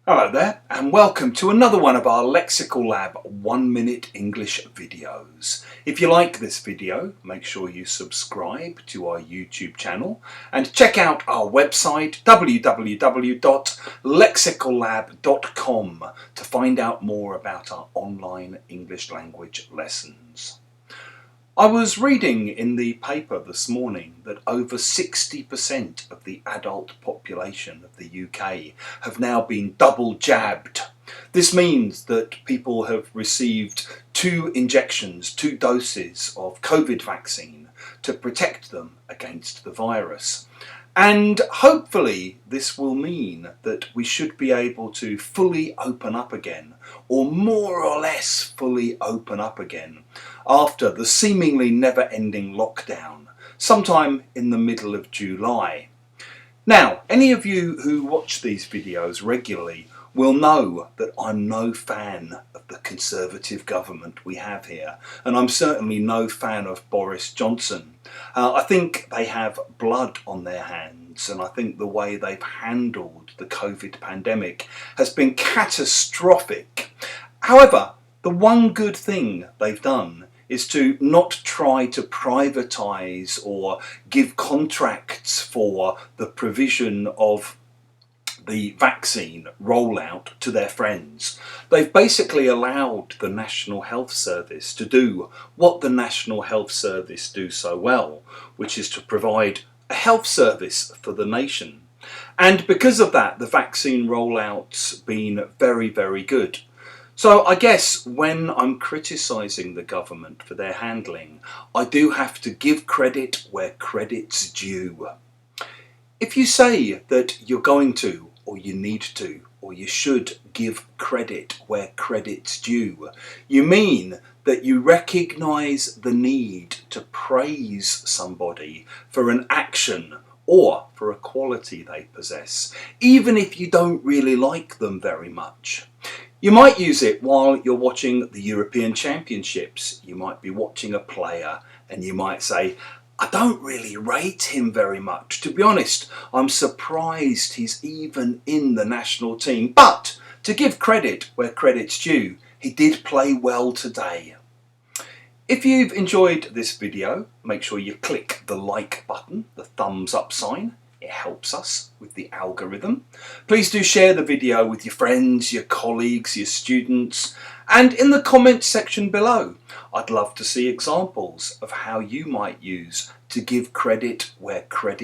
Hello there and welcome to another one of our Lexical Lab 1 minute English videos. If you like this video, make sure you subscribe to our YouTube channel and check out our website www.lexicallab.com to find out more about our online English language lessons. I was reading in the paper this morning that over 60% of the adult population of the UK have now been double jabbed. This means that people have received 2 injections, 2 doses of COVID vaccine to protect them against the virus. And hopefully this will mean that we should be able to fully open up again, or more or less fully open up again, after the seemingly never-ending lockdown, sometime in the middle of July. Now, any of you who watch these videos regularly will know that I'm no fan of the Conservative government we have here, and I'm certainly no fan of Boris Johnson. I think they have blood on their hands, and I think the way they've handled the COVID pandemic has been catastrophic. However, the one good thing they've done is to not try to privatise or give contracts for the provision of the vaccine rollout to their friends. They've basically allowed the National Health Service to do what the National Health Service do so well, which is to provide a health service for the nation. And because of that, the vaccine rollout's been very, very good. So I guess when I'm criticising the government for their handling, I do have to give credit where credit's due. If you say that you're going to, or you need to, or you should give credit where credit's due, you mean that you recognise the need to praise somebody for an action or for a quality they possess, even if you don't really like them very much. You might use it while you're watching the European Championships. You might be watching a player and you might say, I don't really rate him very much. To be honest, I'm surprised he's even in the national team. But to give credit where credit's due, he did play well today. If you've enjoyed this video, make sure you click the like button, the thumbs up sign. It helps us with the algorithm. Please do share the video with your friends, your colleagues, your students, and in the comments section below. I'd love to see examples of how you might use to give credit where credit